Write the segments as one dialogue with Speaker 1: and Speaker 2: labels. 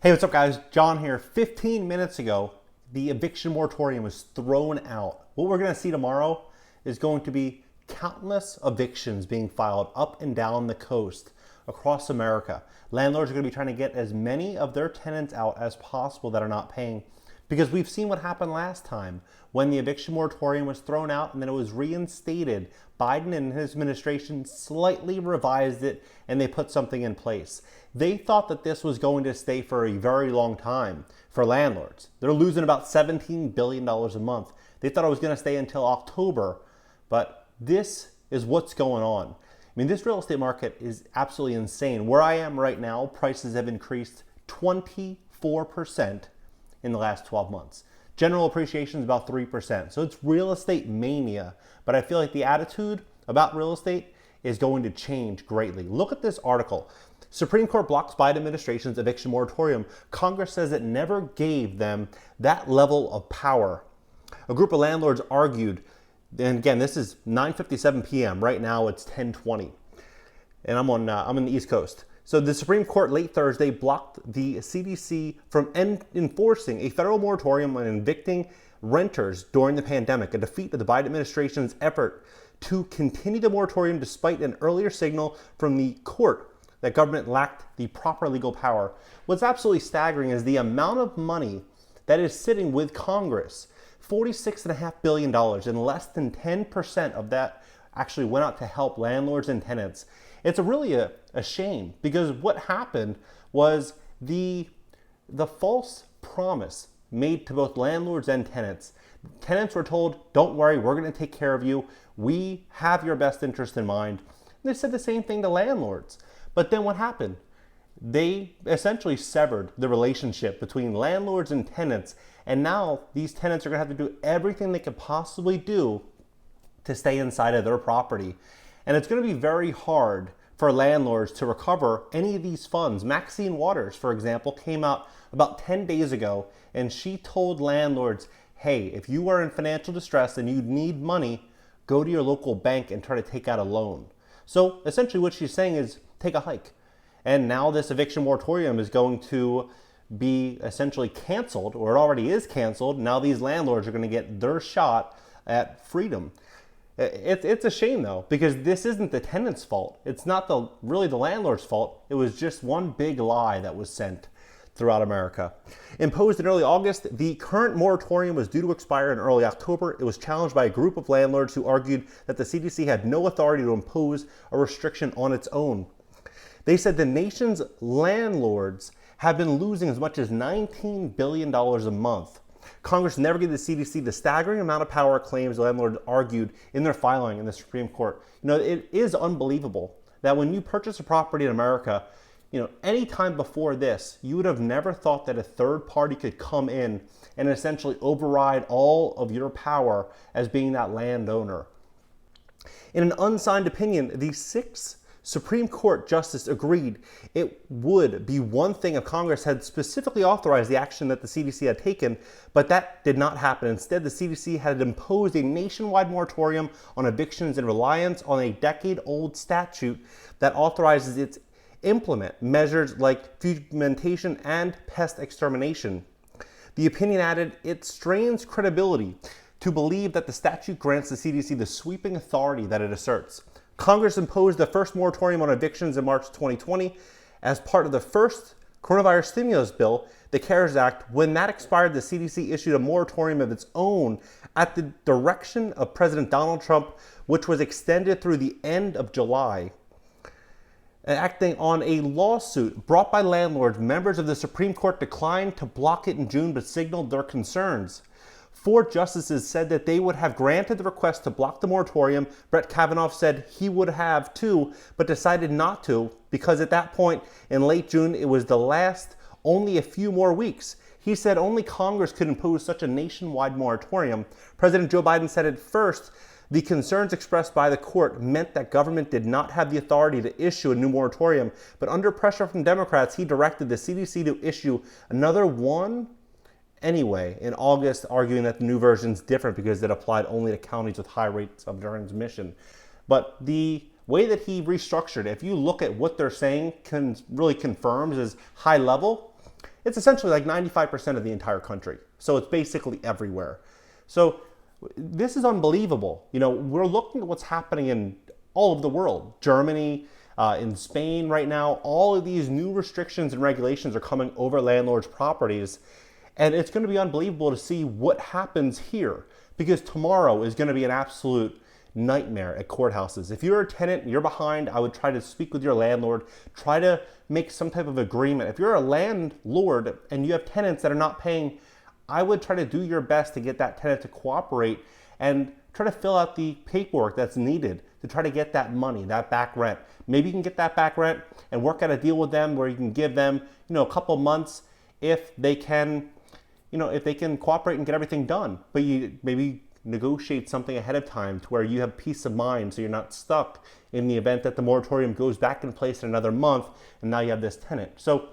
Speaker 1: Hey, what's up guys? John here. 15 minutes ago, the eviction moratorium was thrown out. What we're going to see tomorrow is going to be countless evictions being filed up and down the coast across America. Landlords are going to be trying to get as many of their tenants out as possible that are not paying, because we've seen what happened last time when the eviction moratorium was thrown out and then it was reinstated. Biden and his administration slightly revised it and they put something in place. They thought that this was going to stay for a very long time for landlords. They're losing about $17 billion a month. They thought it was going to stay until October, but this is what's going on. I mean, this real estate market is absolutely insane. Where I am right now, prices have increased 24% in the last 12 months. General appreciation is about 3%. So it's real estate mania, but I feel like the attitude about real estate is going to change greatly. Look at this article. Supreme Court blocks Biden administration's eviction moratorium. Congress says it never gave them that level of power. A group of landlords argued, and again, this is 9:57 p.m. Right now it's 10:20, and I'm in the East Coast. So the Supreme Court late Thursday blocked the CDC from enforcing a federal moratorium on evicting renters during the pandemic, a defeat of the Biden administration's effort to continue the moratorium despite an earlier signal from the court that government lacked the proper legal power. What's absolutely staggering is the amount of money that is sitting with Congress. $46.5 billion, and less than 10% of that actually went out to help landlords and tenants. It's really a shame, because what happened was the false promise made to both landlords and tenants. Tenants were told, don't worry, we're going to take care of you. We have your best interest in mind. And they said the same thing to landlords. But then what happened? They essentially severed the relationship between landlords and tenants. And now these tenants are going to have to do everything they could possibly do to stay inside of their property. And it's going to be very hard for landlords to recover any of these funds. Maxine Waters, for example, came out about 10 days ago and she told landlords, hey, if you are in financial distress and you need money, go to your local bank and try to take out a loan. So essentially what she's saying is take a hike. And now this eviction moratorium is going to be essentially canceled, or it already is canceled. Now these landlords are going to get their shot at freedom. It's a shame though, because this isn't the tenant's fault. It's not really the landlord's fault. It was just one big lie that was sent throughout America. Imposed in early August, the current moratorium was due to expire in early October. It was challenged by a group of landlords who argued that the CDC had no authority to impose a restriction on its own. They said the nation's landlords have been losing as much as $19 billion a month. Congress never gave the CDC the staggering amount of power claims landlords argued in their filing in the Supreme Court. You know, it is unbelievable that when you purchase a property in America, any time before this, you would have never thought that a third party could come in and essentially override all of your power as being that landowner. In an unsigned opinion, the 6 Supreme Court justice agreed it would be one thing if Congress had specifically authorized the action that the CDC had taken, but that did not happen. Instead, the CDC had imposed a nationwide moratorium on evictions in reliance on a decade-old statute that authorizes its implement measures like fumigation and pest extermination. The opinion added it strains credibility to believe that the statute grants the CDC the sweeping authority that it asserts. Congress imposed the first moratorium on evictions in March 2020 as part of the first coronavirus stimulus bill, the CARES Act. When that expired, the CDC issued a moratorium of its own at the direction of President Donald Trump, which was extended through the end of July. Acting on a lawsuit brought by landlords, members of the Supreme Court declined to block it in June but signaled their concerns. 4 justices said that they would have granted the request to block the moratorium. Brett Kavanaugh said he would have too, but decided not to because at that point in late June, it was the last only a few more weeks. He said only Congress could impose such a nationwide moratorium. President Joe Biden said at first, the concerns expressed by the court meant that government did not have the authority to issue a new moratorium, but under pressure from Democrats, he directed the CDC to issue another one anyway in August, arguing that the new version is different because it applied only to counties with high rates of transmission. But the way that he restructured it, if you look at what they're saying, really confirms is high level. It's essentially like 95% of the entire country. So it's basically everywhere. So this is unbelievable. We're looking at what's happening in all of the world. Germany, in Spain right now, all of these new restrictions and regulations are coming over landlords' properties. And it's going to be unbelievable to see what happens here, because tomorrow is going to be an absolute nightmare at courthouses. If you're a tenant and you're behind, I would try to speak with your landlord, try to make some type of agreement. If you're a landlord and you have tenants that are not paying, I would try to do your best to get that tenant to cooperate and try to fill out the paperwork that's needed to try to get that money, that back rent. Maybe you can get that back rent and work out a deal with them where you can give them, a couple months if they can, if they can cooperate and get everything done. But you maybe negotiate something ahead of time to where you have peace of mind, so you're not stuck in the event that the moratorium goes back in place in another month and now you have this tenant. So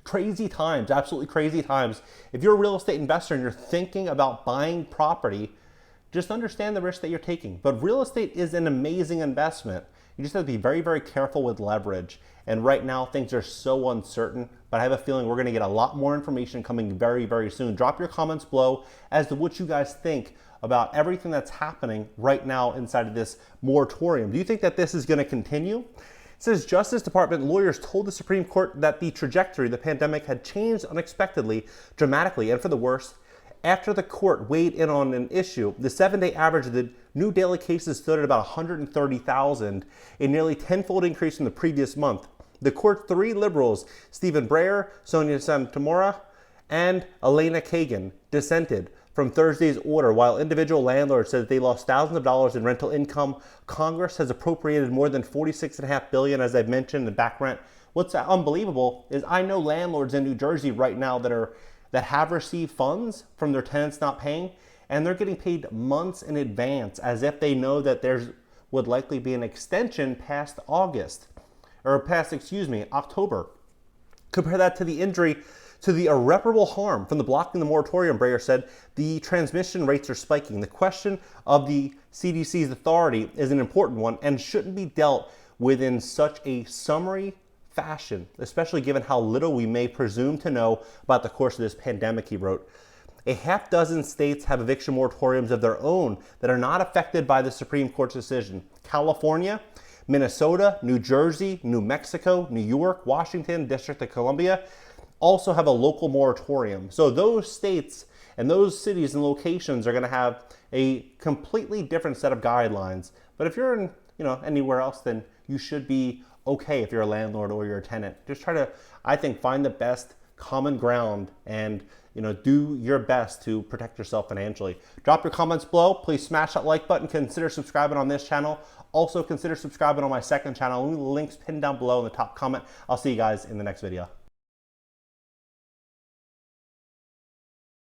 Speaker 1: crazy times, absolutely crazy times. If you're a real estate investor and you're thinking about buying property, just understand the risk that you're taking. But real estate is an amazing investment. You just have to be very, very careful with leverage. And right now, things are so uncertain, but I have a feeling we're going to get a lot more information coming very, very soon. Drop your comments below as to what you guys think about everything that's happening right now inside of this moratorium. Do you think that this is going to continue? It says Justice Department lawyers told the Supreme Court that the trajectory of the pandemic had changed unexpectedly, dramatically, and for the worse. After the court weighed in on an issue, the 7-day average of the new daily cases stood at about 130,000, a nearly tenfold increase from the previous month. The court's 3 liberals, Stephen Breyer, Sonia Sotomayor, and Elena Kagan, dissented from Thursday's order. While individual landlords said that they lost thousands of dollars in rental income, Congress has appropriated more than $46.5 billion, as I've mentioned, in back rent. What's unbelievable is I know landlords in New Jersey right now that have received funds from their tenants not paying, and they're getting paid months in advance as if they know that there's would likely be an extension past October. Compare that to the injury to the irreparable harm from the blocking the moratorium. Breyer said the transmission rates are spiking. The question of the CDC's authority is an important one and shouldn't be dealt with in such a summary fashion, especially given how little we may presume to know about the course of this pandemic, he wrote. A half dozen states have eviction moratoriums of their own that are not affected by the Supreme Court's decision. California, Minnesota, New Jersey, New Mexico, New York, Washington, District of Columbia also have a local moratorium. So those states and those cities and locations are going to have a completely different set of guidelines. But if you're in, anywhere else, then you should be okay if you're a landlord or you're a tenant. Just try to, I think, find the best common ground and do your best to protect yourself financially. Drop your comments below. Please smash that like button. Consider subscribing on this channel. Also consider subscribing on my second channel. Links pinned down below in the top comment. I'll see you guys in the next video.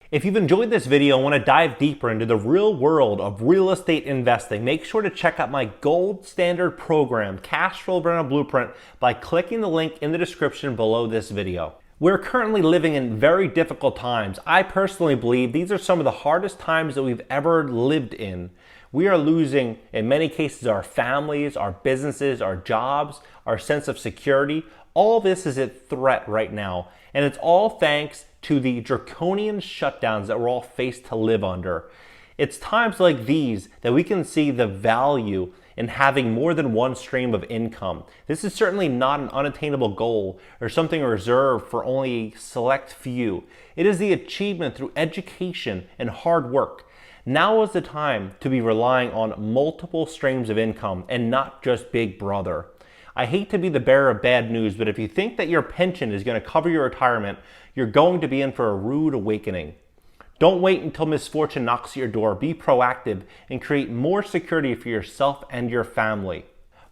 Speaker 1: If you've enjoyed this video and want to dive deeper into the real world of real estate investing, make sure to check out my gold standard program, Cash Flow Rental Blueprint, by clicking the link in the description below this video. We're currently living in very difficult times. I personally believe these are some of the hardest times that we've ever lived in. We are losing, in many cases, our families, our businesses, our jobs, our sense of security. All this is at threat right now, and it's all thanks to the draconian shutdowns that we're all faced to live under. It's times like these that we can see the value in having more than one stream of income. This is certainly not an unattainable goal or something reserved for only a select few. It is the achievement through education and hard work. Now is the time to be relying on multiple streams of income and not just Big Brother. I hate to be the bearer of bad news, but if you think that your pension is going to cover your retirement, you're going to be in for a rude awakening. Don't wait until misfortune knocks at your door. Be proactive and create more security for yourself and your family.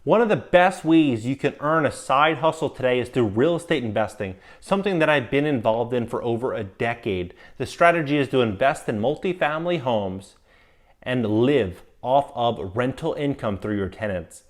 Speaker 1: One of the best ways you can earn a side hustle today is through real estate investing, something that I've been involved in for over a decade. The strategy is to invest in multifamily homes and live off of rental income through your tenants.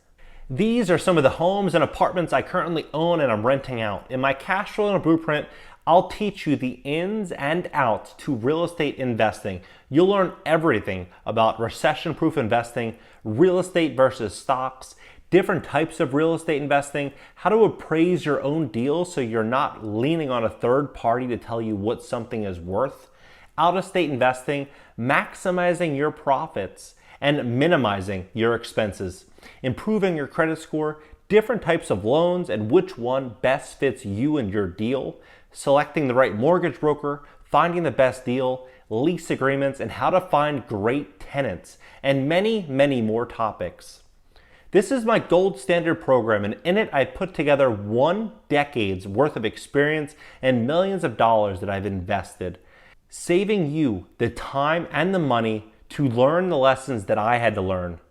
Speaker 1: These are some of the homes and apartments I currently own and I'm renting out. In my Cash Flow Rental Blueprint, I'll teach you the ins and outs to real estate investing. You'll learn everything about recession-proof investing, real estate versus stocks, different types of real estate investing, how to appraise your own deals so you're not leaning on a third party to tell you what something is worth, out-of-state investing, maximizing your profits, and minimizing your expenses, improving your credit score, different types of loans and which one best fits you and your deal, selecting the right mortgage broker, finding the best deal, lease agreements, and how to find great tenants, and many, many more topics. This is my gold standard program, and in it I put together 1 decade's worth of experience and millions of dollars that I've invested, saving you the time and the money to learn the lessons that I had to learn.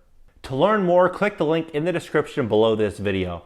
Speaker 1: To learn more, click the link in the description below this video.